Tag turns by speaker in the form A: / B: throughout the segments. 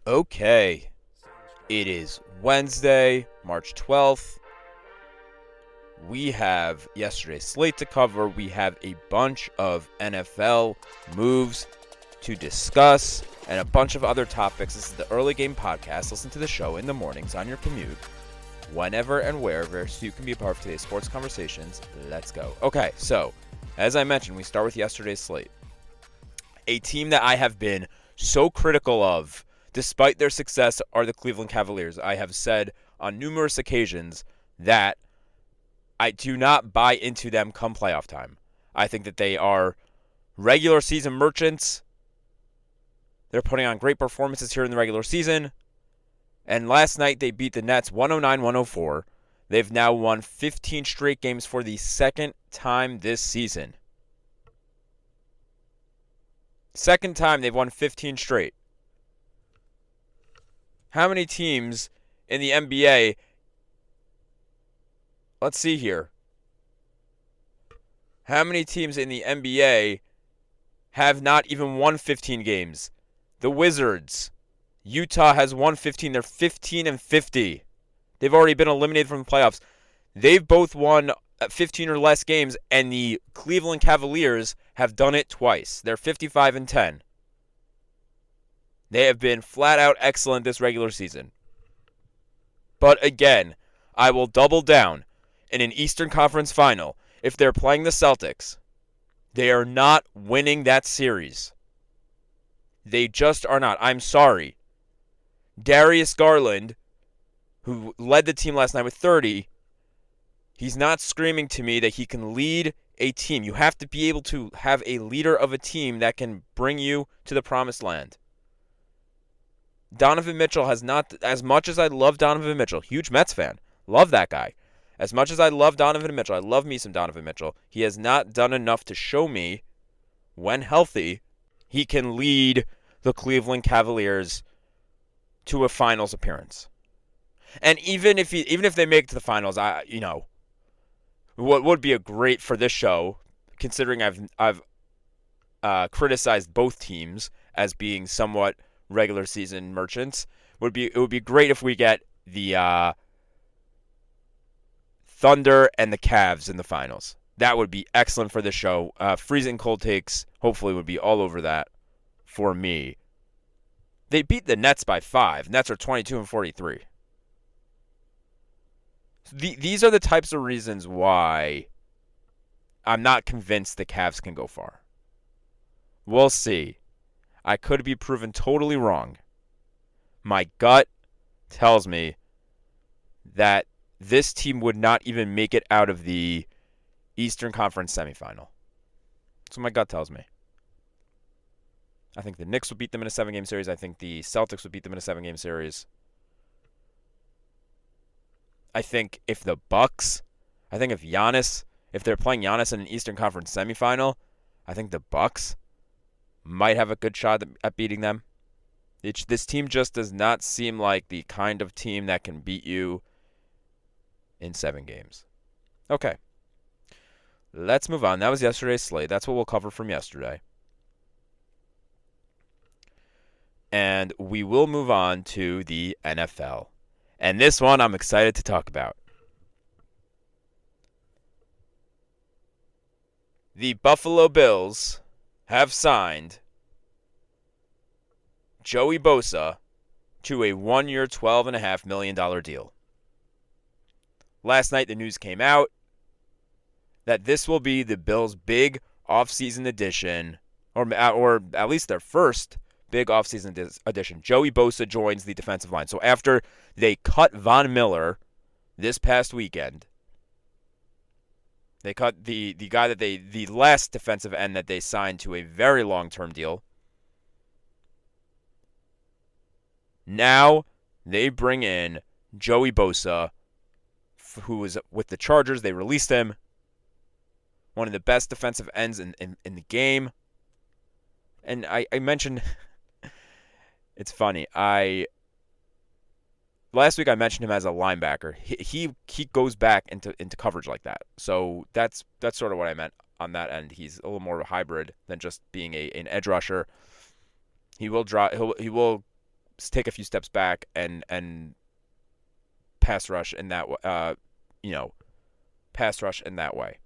A: Okay, it is Wednesday, March 12th. We have yesterday's slate to cover. We have a bunch of NFL moves to discuss and a bunch of other topics. This is the Early Game Podcast. Listen to the show in the mornings on your commute, whenever and wherever, so you can be a part of today's sports conversations. Let's go. Okay, so as I mentioned, we start with yesterday's slate. A team that I have been so critical of, despite their success, are the Cleveland Cavaliers. I have said on numerous occasions that I do not buy into them come playoff time. I think that they are regular season merchants. They're putting on great performances here in the regular season. And last night they beat the Nets 109-104. They've now won 15 straight games for the second time this season. Second time they've won 15 straight. How many teams in the NBA? Let's see here. How many teams in the NBA have not even won 15 games? The Wizards. Utah has won 15. They're 15-50. They've already been eliminated from the playoffs. They've both won 15 or less games, and the Cleveland Cavaliers have done it twice. They're 55-10. They have been flat out excellent this regular season. But again, I will double down. In an Eastern Conference final, if they're playing the Celtics, they are not winning that series. They just are not. I'm sorry. Darius Garland, who led the team last night with 30, he's not screaming to me that he can lead a team. You have to be able to have a leader of a team that can bring you to the promised land. Donovan Mitchell has not, as much as I love Donovan Mitchell, huge Mets fan, love that guy. As much as I love Donovan Mitchell, I love me some Donovan Mitchell, he has not done enough to show me, when healthy, he can lead the Cleveland Cavaliers to a finals appearance. And even if they make it to the finals, what would be a great for this show, considering I've criticized both teams as being somewhat regular season merchants, it would be great if we get the Thunder and the Cavs in the finals. That would be excellent for the show. Freezing cold takes hopefully would be all over that for me. They beat the Nets by 5. Nets are 22-43. These are the types of reasons why I'm not convinced the Cavs can go far. We'll see. I could be proven totally wrong. My gut tells me that this team would not even make it out of the Eastern Conference semifinal. That's what my gut tells me. I think the Knicks would beat them in a 7-game series. I think the Celtics would beat them in a 7-game series. I think if they're playing Giannis in an Eastern Conference semifinal, I think the Bucks might have a good shot at beating them. This team just does not seem like the kind of team that can beat you in 7 games. Okay. Let's move on. That was yesterday's slate. That's what we'll cover from yesterday. And we will move on to the NFL. And this one I'm excited to talk about. The Buffalo Bills have signed Joey Bosa to a 1-year, $12.5 million deal. Last night the news came out that this will be the Bills' big offseason addition, or at least their first big offseason addition. Joey Bosa joins the defensive line. So after they cut Von Miller this past weekend, they cut the guy the last defensive end that they signed to a very long-term deal. Now they bring in Joey Bosa, who was with the Chargers. They released him. One of the best defensive ends in the game. And I mentioned, it's funny, last week I mentioned him as a linebacker. He goes back into coverage like that. So that's sort of what I meant on that end. He's a little more of a hybrid than just being an edge rusher. He will take a few steps back and pass rush in that pass rush in that way.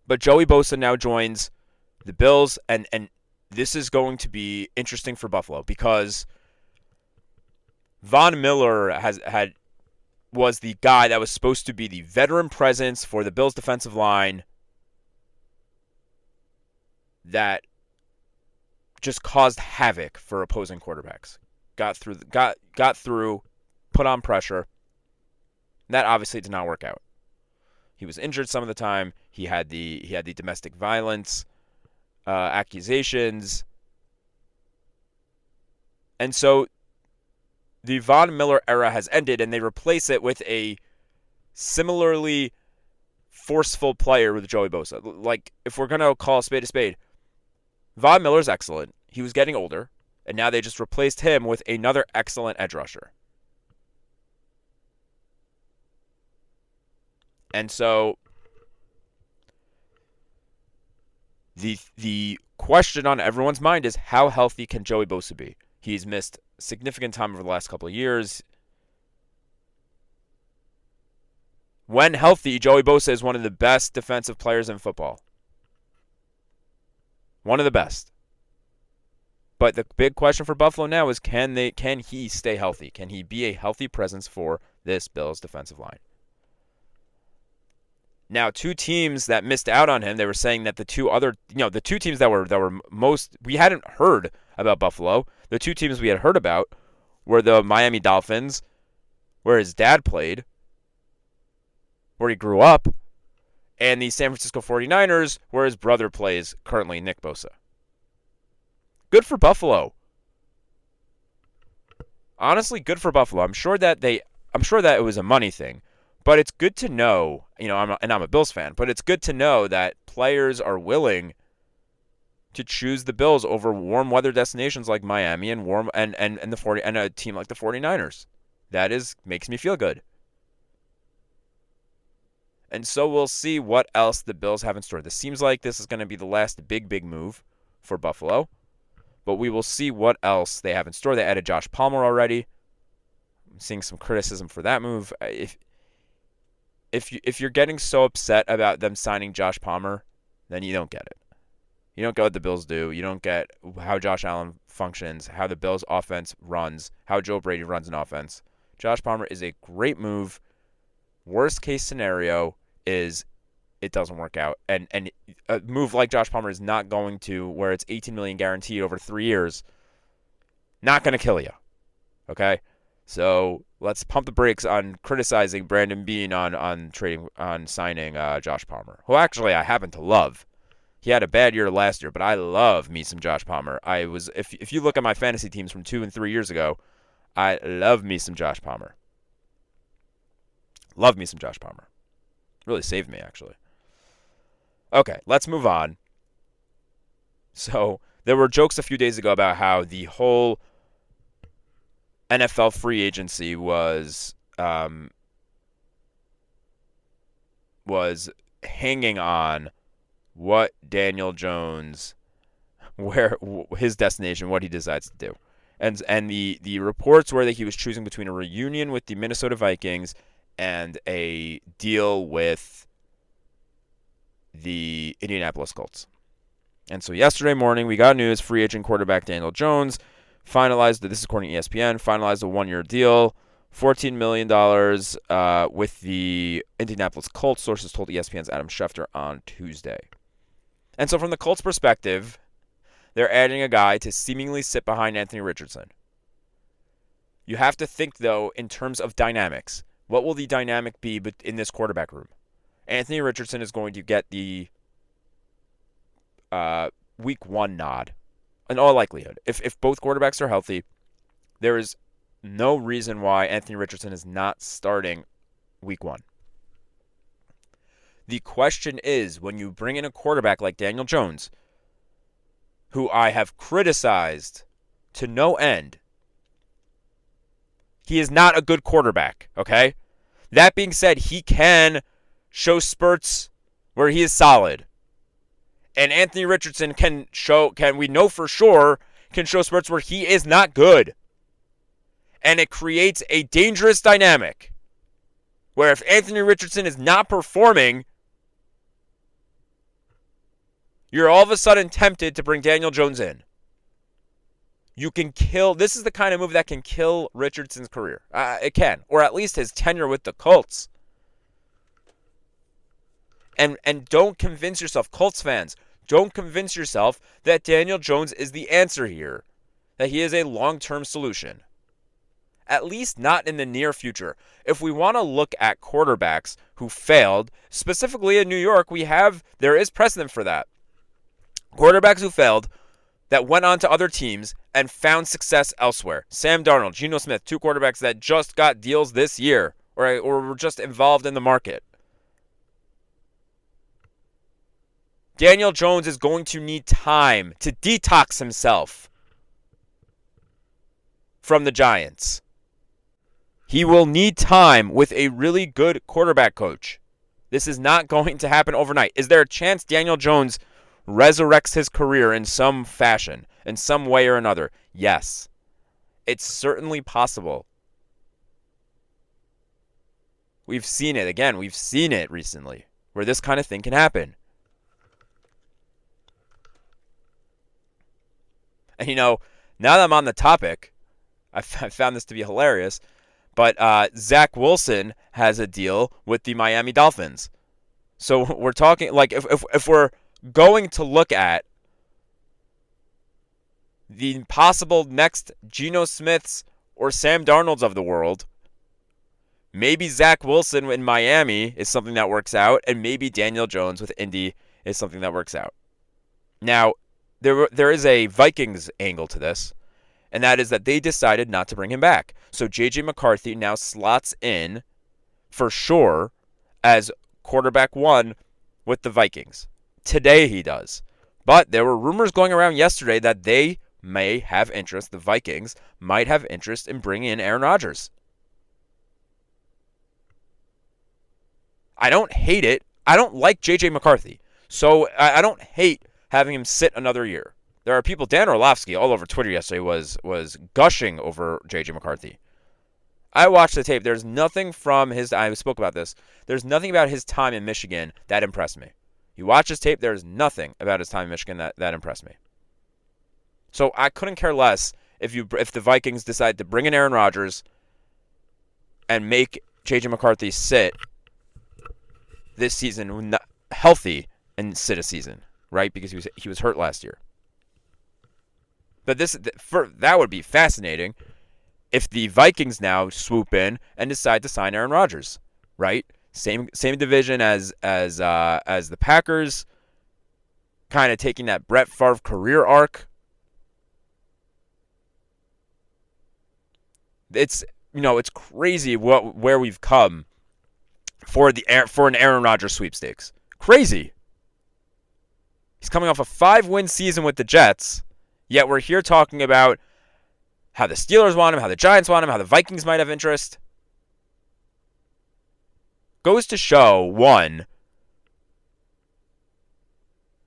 A: But Joey Bosa now joins the Bills, and this is going to be interesting for Buffalo because Von Miller was the guy that was supposed to be the veteran presence for the Bills' defensive line that just caused havoc for opposing quarterbacks. Got through, put on pressure. That obviously did not work out. He was injured some of the time. He had the domestic violence accusations, and so the Von Miller era has ended, and they replace it with a similarly forceful player with Joey Bosa. Like, if we're gonna call a spade, Von Miller's excellent. He was getting older, and now they just replaced him with another excellent edge rusher. And so the question on everyone's mind is, how healthy can Joey Bosa be? He's missed significant time over the last couple of years. When healthy, Joey Bosa is one of the best defensive players in football. One of the best. But the big question for Buffalo now is, can he stay healthy? Can he be a healthy presence for this Bills defensive line? Now, two teams that missed out on him, they were saying that the two teams that were most, we hadn't heard about Buffalo. The two teams we had heard about were the Miami Dolphins, where his dad played, where he grew up, and the San Francisco 49ers, where his brother plays currently, Nick Bosa. Good for Buffalo. Honestly, good for Buffalo. I'm sure that it was a money thing. But it's good to know, I'm a Bills fan, but it's good to know that players are willing to choose the Bills over warm weather destinations like Miami and a team like the 49ers. That makes me feel good. And so we'll see what else the Bills have in store. This seems like this is going to be the last big move for Buffalo, but we will see what else they have in store. They added Josh Palmer already. I'm seeing some criticism for that move. If you're getting so upset about them signing Josh Palmer, then you don't get it. You don't get what the Bills do. You don't get how Josh Allen functions, how the Bills offense runs, how Joe Brady runs an offense. Josh Palmer is a great move. Worst case scenario is it doesn't work out. And a move like Josh Palmer is not going to, where it's $18 million guaranteed over 3 years, not going to kill you. Okay? So let's pump the brakes on criticizing Brandon Beane on signing Josh Palmer, who actually I happen to love. He had a bad year last year, but I love me some Josh Palmer. If you look at my fantasy teams from 2 and 3 years ago, I love me some Josh Palmer. Love me some Josh Palmer. Really saved me, actually. Okay, let's move on. So there were jokes a few days ago about how the whole NFL free agency was hanging on what Daniel Jones, where his destination, what he decides to do. And the reports were that he was choosing between a reunion with the Minnesota Vikings and a deal with the Indianapolis Colts. And so yesterday morning, we got news, free agent quarterback Daniel Jones finalized, this is according to ESPN, finalized a 1-year deal, $14 million with the Indianapolis Colts, sources told ESPN's Adam Schefter on Tuesday. And so from the Colts' perspective, they're adding a guy to seemingly sit behind Anthony Richardson. You have to think, though, in terms of dynamics. What will the dynamic be in this quarterback room? Anthony Richardson is going to get the week 1 nod, in all likelihood. If both quarterbacks are healthy, there is no reason why Anthony Richardson is not starting week 1. The question is, when you bring in a quarterback like Daniel Jones, who I have criticized to no end, he is not a good quarterback, okay? That being said, he can show spurts where he is solid. And Anthony Richardson can we know for sure, can show spurts where he is not good. And it creates a dangerous dynamic where if Anthony Richardson is not performing, you're all of a sudden tempted to bring Daniel Jones in. You can kill. This is the kind of move that can kill Richardson's career. It can, or at least his tenure with the Colts. And don't convince yourself, Colts fans, don't convince yourself that Daniel Jones is the answer here, that he is a long-term solution. At least not in the near future. If we want to look at quarterbacks who failed, specifically in New York, there is precedent for that. Quarterbacks who failed that went on to other teams and found success elsewhere. Sam Darnold, Geno Smith, two quarterbacks that just got deals this year or were just involved in the market. Daniel Jones is going to need time to detox himself from the Giants. He will need time with a really good quarterback coach. This is not going to happen overnight. Is there a chance Daniel Jones resurrects his career in some fashion, in some way or another? Yes. It's certainly possible. We've seen it. Again, we've seen it recently, where this kind of thing can happen. And, now that I'm on the topic, I found this to be hilarious, but Zach Wilson has a deal with the Miami Dolphins. So we're talking, like, if we're going to look at the possible next Geno Smiths or Sam Darnolds of the world, maybe Zach Wilson in Miami is something that works out, and maybe Daniel Jones with Indy is something that works out. Now, there is a Vikings angle to this, and that is that they decided not to bring him back. So J.J. McCarthy now slots in for sure as quarterback one with the Vikings. Today he does. But there were rumors going around yesterday that they may have interest, the Vikings might have interest in bringing in Aaron Rodgers. I don't hate it. I don't like J.J. McCarthy. So I don't hate having him sit another year. There are people, Dan Orlovsky, all over Twitter yesterday was gushing over J.J. McCarthy. I watched the tape. There's nothing from I spoke about this. There's nothing about his time in Michigan that impressed me. You watch his tape, there's nothing about his time in Michigan that impressed me. So I couldn't care less if the Vikings decide to bring in Aaron Rodgers and make J.J. McCarthy sit this season healthy and sit a season, right? Because he was hurt last year. But that would be fascinating if the Vikings now swoop in and decide to sign Aaron Rodgers, right? Same division as the Packers, kind of taking that Brett Favre career arc. It's crazy where we've come for an Aaron Rodgers sweepstakes. Crazy. He's coming off a 5-win season with the Jets, yet we're here talking about how the Steelers want him, how the Giants want him, how the Vikings might have interest. Goes to show, one,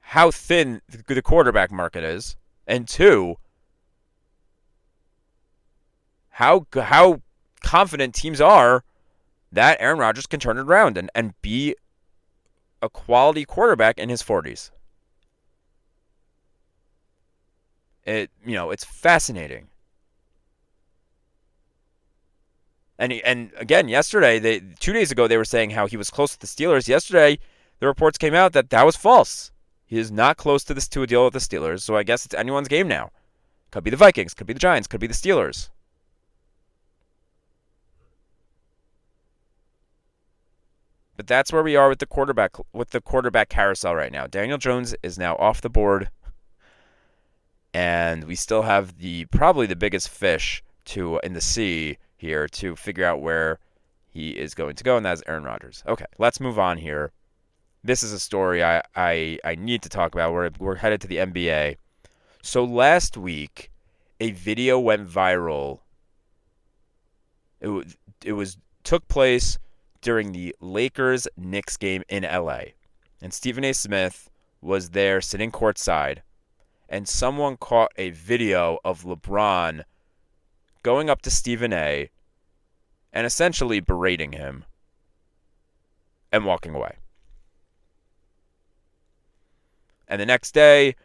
A: how thin the quarterback market is, and two, how confident teams are that Aaron Rodgers can turn it around and be a quality quarterback in his 40s. It's fascinating. And again, yesterday, 2 days ago, they were saying how he was close to the Steelers. Yesterday, the reports came out that was false. He is not close to a deal with the Steelers, so I guess it's anyone's game now. Could be the Vikings, could be the Giants, could be the Steelers. But that's where we are with the quarterback carousel right now. Daniel Jones is now off the board, and we still have probably the biggest fish in the sea here to figure out where he is going to go, and that's Aaron Rodgers. Okay, let's move on here. This is a story I need to talk about. We're headed to the NBA. So last week, a video went viral. It took place during the Lakers-Knicks game in LA. And Stephen A. Smith was there sitting courtside, and someone caught a video of LeBron going up to Stephen A. and essentially berating him and walking away. And the next day,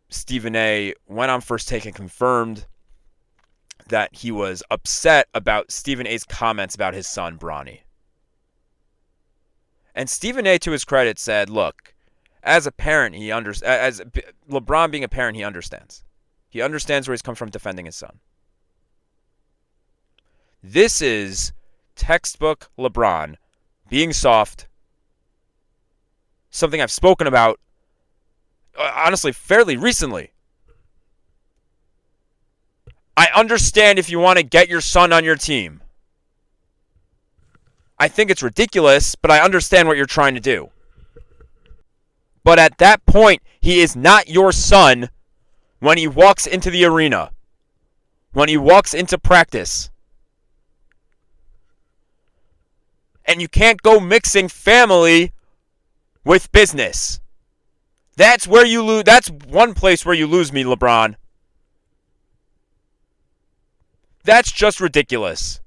A: Stephen A. went on First Take and confirmed that he was upset about Stephen A.'s comments about his son, Bronny. And Stephen A., to his credit, said, look, as a parent, as LeBron being a parent, he understands. He understands where he's come from defending his son. This is textbook LeBron being soft, something I've spoken about, honestly, fairly recently. I understand if you want to get your son on your team. I think it's ridiculous, but I understand what you're trying to do. But at that point, he is not your son when he walks into the arena, when he walks into practice. And you can't go mixing family with business. That's where you lose. That's one place where you lose me, LeBron. That's just ridiculous.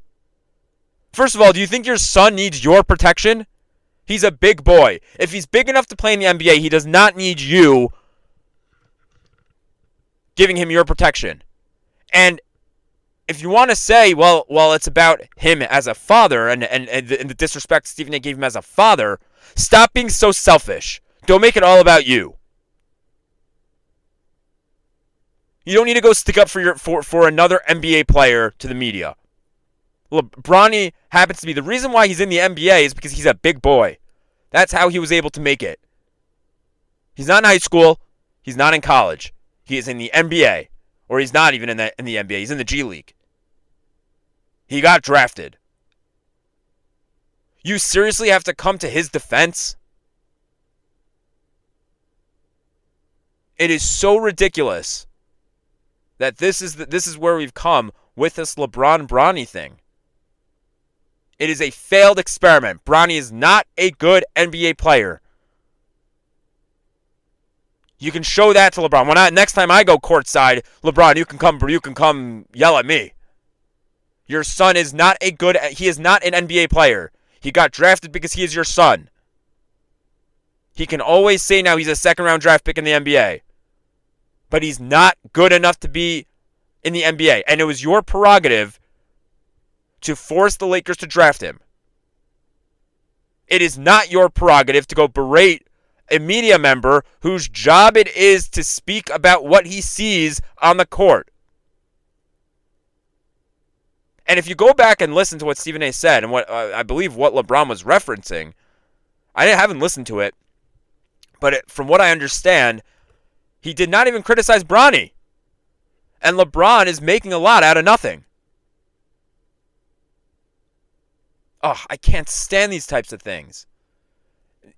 A: First of all, do you think your son needs your protection? He's a big boy. If he's big enough to play in the NBA, he does not need you giving him your protection. And if you want to say, well, it's about him as a father and the disrespect Stephen A. gave him as a father, stop being so selfish. Don't make it all about you. You don't need to go stick up for another NBA player to the media. Bronny happens to be the reason why he's in the NBA is because he's a big boy. That's how he was able to make it. He's not in high school. He's not in college. He is in the NBA, or he's not even in the NBA. He's in the G League. He got drafted. You seriously have to come to his defense? It is so ridiculous that this is where we've come with this LeBron-Bronny thing. It is a failed experiment. Bronny is not a good NBA player. You can show that to LeBron. Next time I go courtside, LeBron, you can come yell at me. Your son is not he is not an NBA player. He got drafted because he is your son. He can always say now he's a second-round draft pick in the NBA. But he's not good enough to be in the NBA. And it was your prerogative to force the Lakers to draft him. It is not your prerogative to go berate a media member whose job it is to speak about what he sees on the court. And if you go back and listen to what Stephen A. said and what I believe what LeBron was referencing, I haven't listened to it, but from what I understand, he did not even criticize Bronny. And LeBron is making a lot out of nothing. Oh, I can't stand these types of things.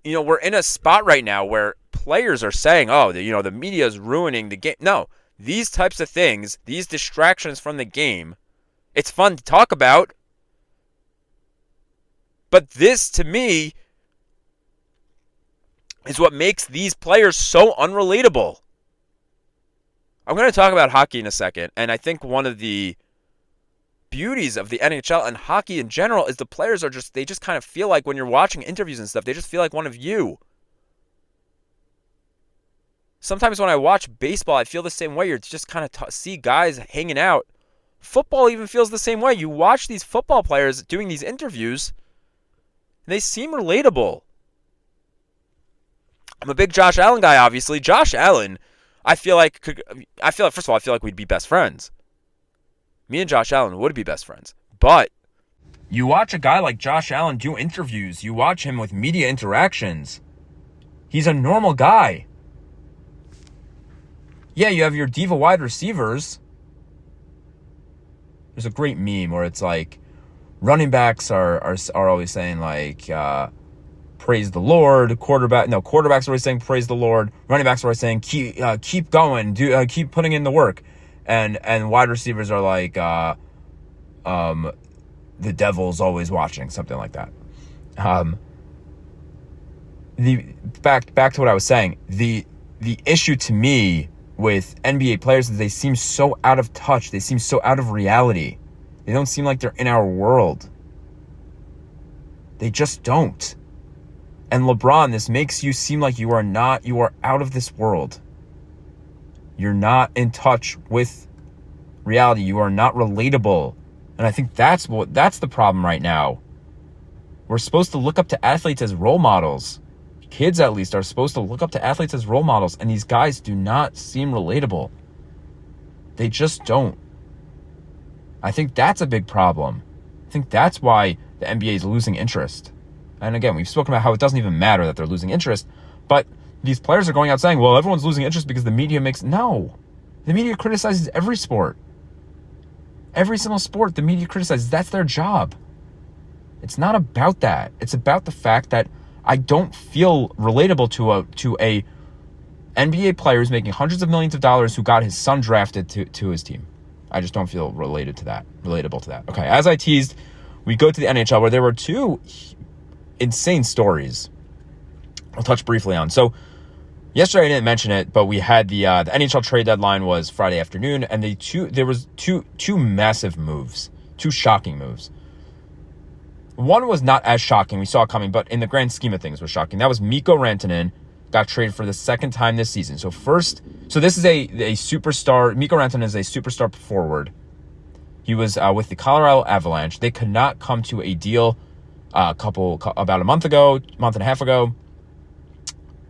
A: You know, we're in a spot right now where players are saying, the media is ruining the game. No, these types of things, these distractions from the game, it's fun to talk about. But this, to me, is what makes these players so unrelatable. I'm going to talk about hockey in a second, and I think one of the beauties of the NHL and hockey in general is the players they just kind of feel like when you're watching interviews and stuff, they just feel like one of you. Sometimes when I watch baseball, I feel the same way. You're just kind of see guys hanging out. Football even feels the same way. You watch these football players doing these interviews, and they seem relatable. I'm a big Josh Allen guy, obviously. Josh Allen, I feel like we'd be best friends. Me and Josh Allen would be best friends. But you watch a guy like Josh Allen do interviews. You watch him with media interactions. He's a normal guy. Yeah, you have your diva wide receivers. There's a great meme where it's like running backs are always saying like praise the Lord. Quarterbacks are always saying praise the Lord. Running backs are always saying keep going, keep putting in the work. And wide receivers are like, the devil's always watching, something like that. back to what I was saying. The issue to me with NBA players is they seem so out of touch. They seem so out of reality. They don't seem like they're in our world. They just don't. And LeBron, this makes you seem like you are out of this world. You're not in touch with reality. You are not relatable. And I think that's the problem right now. We're supposed to look up to athletes as role models. Kids, at least, are supposed to look up to athletes as role models. And these guys do not seem relatable. They just don't. I think that's a big problem. I think that's why the NBA is losing interest. And again, we've spoken about how it doesn't even matter that they're losing interest. But these players are going out saying, well, everyone's losing interest because the media makes... No. The media criticizes every sport. Every single sport the media criticizes. That's their job. It's not about that. It's about the fact that I don't feel relatable to a NBA player who's making hundreds of millions of dollars who got his son drafted to his team. I just don't feel relatable to that. Okay, as I teased, we go to the NHL where there were two insane stories I'll touch briefly on. So yesterday I didn't mention it, but we had the NHL trade deadline was Friday afternoon, and there was two massive moves, two shocking moves. One was not as shocking, we saw it coming, but in the grand scheme of things was shocking. That was Mikko Rantanen got traded for the second time this season. So this is a superstar. Mikko Rantanen is a superstar forward. He was with the Colorado Avalanche. They could not come to a deal about a month and a half ago.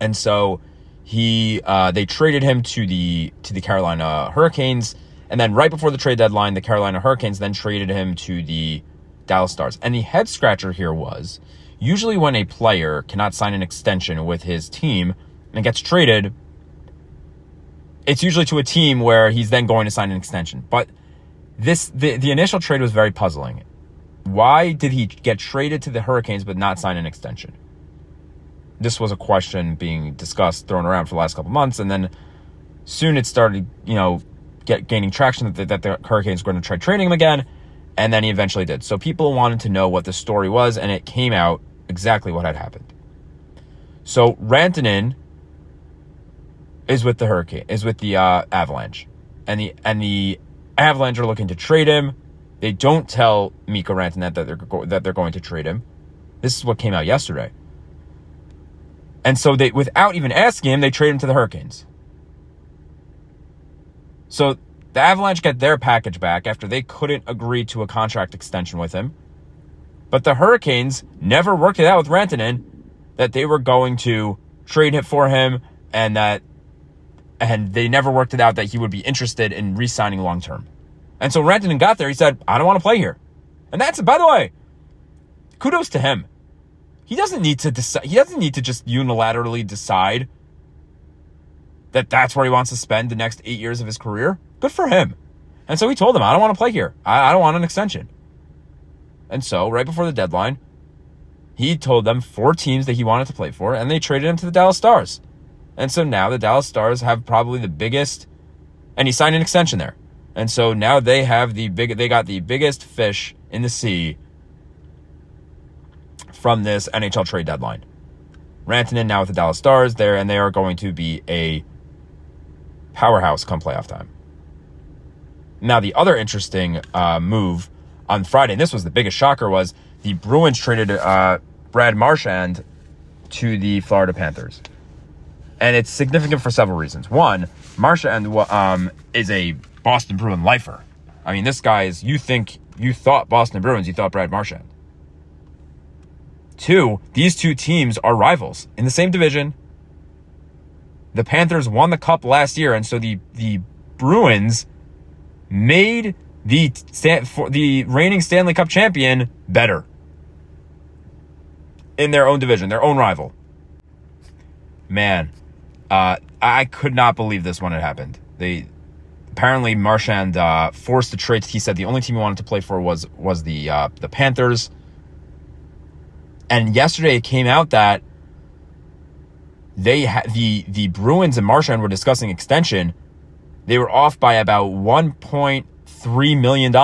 A: And so they traded him to the Carolina Hurricanes. And then right before the trade deadline, the Carolina Hurricanes then traded him to the Dallas Stars. And the head scratcher here was, usually when a player cannot sign an extension with his team and gets traded, it's usually to a team where he's then going to sign an extension. But the initial trade was very puzzling. Why did he get traded to the Hurricanes but not sign an extension? This was a question being discussed, thrown around for the last couple months, and then soon it started, gaining traction that the Hurricanes were going to try trading him again, and then he eventually did. So people wanted to know what the story was, and it came out exactly what had happened. So Rantanen is with the Avalanche, and the Avalanche are looking to trade him. They don't tell Mikko Rantanen that they're going to trade him. This is what came out yesterday. And so they, without even asking him, they trade him to the Hurricanes. So the Avalanche get their package back after they couldn't agree to a contract extension with him. But the Hurricanes never worked it out with Rantanen that they were going to trade it for him, and they never worked it out that he would be interested in re-signing long-term. And so Rantanen got there. He said, I don't want to play here. And that's, by the way, kudos to him. He doesn't need to decide. He doesn't need to just unilaterally decide that that's where he wants to spend the next 8 years of his career. Good for him. And so he told them, I don't want to play here. I don't want an extension. And so right before the deadline, he told them 4 teams that he wanted to play for, and they traded him to the Dallas Stars. And so now the Dallas Stars have probably the biggest, and he signed an extension there. And so now they got the biggest fish in the sea from this NHL trade deadline. Rantanen now with the Dallas Stars there, and they are going to be a powerhouse come playoff time. Now, the other interesting move on Friday, and this was the biggest shocker, was the Bruins traded Brad Marchand to the Florida Panthers. And it's significant for several reasons. One, Marchand is a Boston Bruin lifer. I mean, this guy is, you thought Boston Bruins, you thought Brad Marchand. 2, these two teams are rivals in the same division. The Panthers won the cup last year, and so the Bruins made the reigning Stanley Cup champion better in their own division, their own rival. Man, I could not believe this when it happened. Apparently Marchand forced the trade. He said the only team he wanted to play for was the Panthers. And yesterday it came out that the Bruins and Marchand were discussing extension. They were off by about $1.3 million.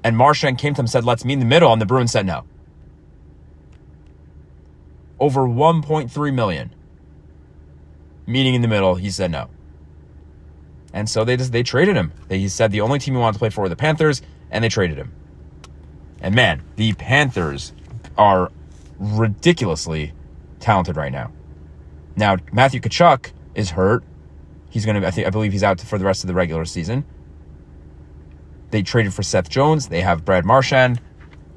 A: And Marchand came to them and said, let's meet in the middle. And the Bruins said no. over $1.3 million. Meeting in the middle, he said no. And so they traded him. He said the only team he wanted to play for were the Panthers, and they traded him. And man, the Panthers are ridiculously talented right now. Now, Matthew Tkachuk is hurt. He's going to, I believe he's out for the rest of the regular season. They traded for Seth Jones. They have Brad Marchand.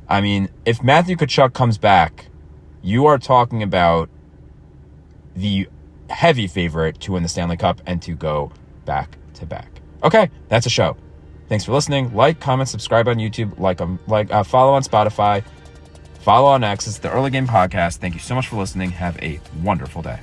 A: I mean, if Matthew Tkachuk comes back, you are talking about the heavy favorite to win the Stanley Cup and to go back to back. Okay, that's a show. Thanks for listening. Like, comment, subscribe on YouTube. Follow on Spotify. Follow on X. It's the Early Game Podcast. Thank you so much for listening. Have a wonderful day.